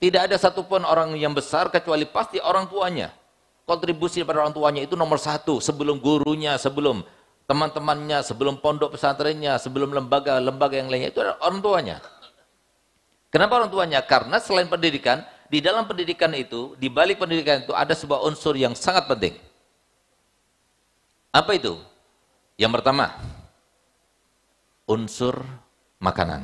Tidak ada satupun orang yang besar kecuali pasti orang tuanya. Kontribusi pada orang tuanya itu nomor satu, sebelum gurunya, sebelum teman-temannya, sebelum pondok pesantrennya, sebelum lembaga-lembaga yang lainnya, itu adalah orang tuanya. Kenapa orang tuanya? Karena selain pendidikan, di dalam pendidikan itu, di balik pendidikan itu ada sebuah unsur yang sangat penting. Apa itu? Yang pertama, unsur makanan.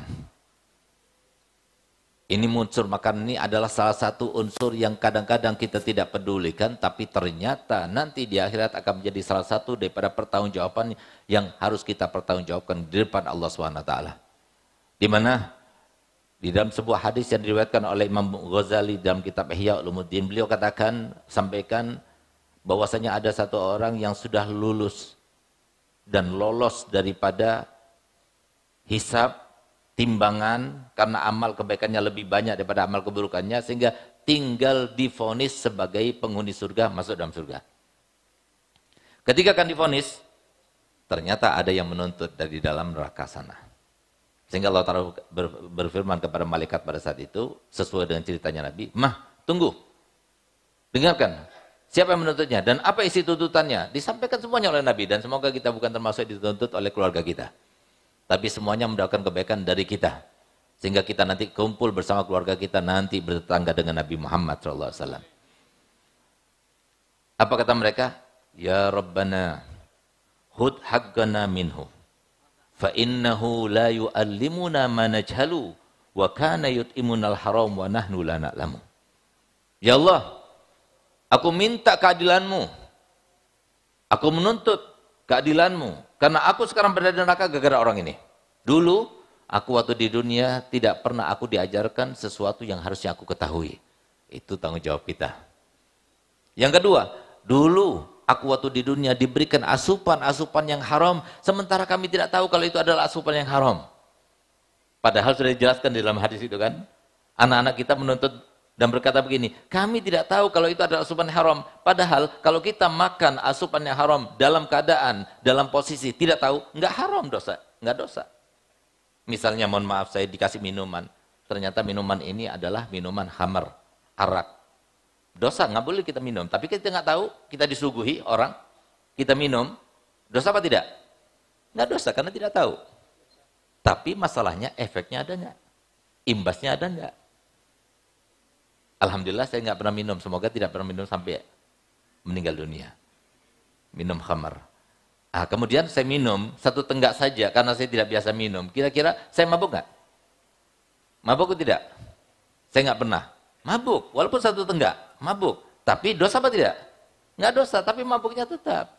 Ini unsur makanan ini adalah salah satu unsur yang kadang-kadang kita tidak pedulikan, tapi ternyata nanti di akhirat akan menjadi salah satu daripada pertanggungjawaban yang harus kita pertanggungjawabkan di depan Allah SWT. Di mana? Di dalam sebuah hadis yang diriwayatkan oleh Imam Ghazali dalam kitab Ihya Ulumuddin, beliau katakan, sampaikan bahwasanya ada satu orang yang sudah lulus dan lolos daripada hisab, timbangan, karena amal kebaikannya lebih banyak daripada amal keburukannya, sehingga tinggal divonis sebagai penghuni surga, masuk dalam surga. Ketika akan divonis, ternyata ada yang menuntut dari dalam neraka sana. Sehingga Allah Ta'ala berfirman kepada malaikat pada saat itu, sesuai dengan ceritanya Nabi, "Mah, tunggu, dengarkan, siapa yang menuntutnya, dan apa isi tuntutannya?" Disampaikan semuanya oleh Nabi, dan semoga kita bukan termasuk dituntut oleh keluarga kita. Tapi semuanya mendapatkan kebaikan dari kita. Sehingga kita nanti kumpul bersama keluarga kita nanti bertetangga dengan Nabi Muhammad SAW. Apa kata mereka? Ya Rabbana, hud haqqana minhu. Fa innahu la yu'allimuna ma najhalu wa kana yut'imunal haram wa nahnu la na'lamu. Ya Allah, aku minta keadilanmu. Aku menuntut keadilanmu. Karena aku sekarang berada di neraka gara-gara orang ini. Dulu, aku waktu di dunia tidak pernah aku diajarkan sesuatu yang harusnya aku ketahui. Itu tanggung jawab kita. Yang kedua, dulu aku waktu di dunia diberikan asupan-asupan yang haram, sementara kami tidak tahu kalau itu adalah asupan yang haram. Padahal sudah dijelaskan di dalam hadis itu kan. Anak-anak kita menuntut dan berkata begini, kami tidak tahu kalau itu adalah asupan yang haram. Padahal kalau kita makan asupan yang haram dalam keadaan, dalam posisi tidak tahu, nggak haram dosa, nggak dosa. Misalnya mohon maaf saya dikasih minuman, ternyata minuman ini adalah minuman khamar, arak. Dosa, nggak boleh kita minum. Tapi kita nggak tahu, kita disuguhi orang, kita minum, dosa apa tidak? Nggak dosa karena tidak tahu. Tapi masalahnya efeknya ada nggak? Imbasnya ada nggak? Alhamdulillah saya nggak pernah minum, semoga tidak pernah minum sampai meninggal dunia. Minum khamar. Kemudian saya minum satu tenggak saja karena saya tidak biasa minum. Kira-kira saya mabuk nggak? Mabuk atau tidak? Saya nggak pernah. Mabuk, walaupun satu tenggak, mabuk. Tapi dosa apa tidak? Nggak dosa, tapi mabuknya tetap.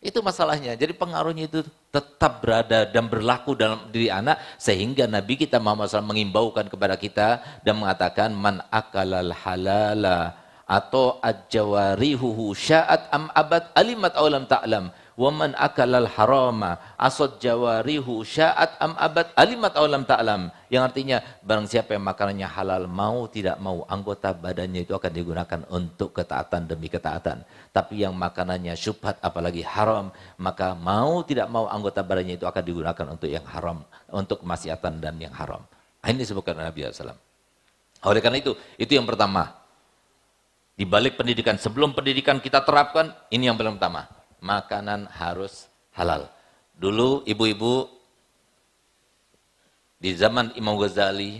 Itu masalahnya. Jadi pengaruhnya itu tetap berada dan berlaku dalam diri anak, sehingga Nabi kita Muhammad SAW mengimbaukan kepada kita dan mengatakan man akalal halala atau ajawarihuhu sya'at am abad alimat awlam ta'lam wa man akalal harama asad jawarihu sya'at am abad alimat awlam ta'lam, yang artinya barang siapa yang makanannya halal, mau tidak mau anggota badannya itu akan digunakan untuk ketaatan demi ketaatan. Tapi yang makanannya syubhat apalagi haram, maka mau tidak mau anggota badannya itu akan digunakan untuk yang haram, untuk kemaksiatan dan yang haram. Ini disebutkan Nabi SAW. Oleh karena itu yang pertama. Di balik pendidikan, sebelum pendidikan kita terapkan, ini yang paling pertama. Makanan harus halal. Dulu ibu-ibu di zaman Imam Ghazali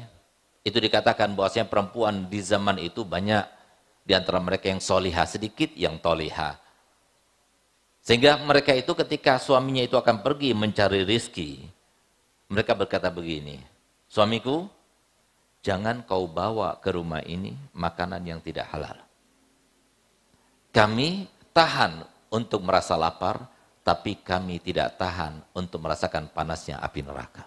itu dikatakan bahwasanya perempuan di zaman itu banyak di antara mereka yang solihah, sedikit yang tolihah. Sehingga mereka itu ketika suaminya itu akan pergi mencari rizki, mereka berkata begini, suamiku, jangan kau bawa ke rumah ini makanan yang tidak halal. Kami tahan untuk merasa lapar, tapi kami tidak tahan untuk merasakan panasnya api neraka.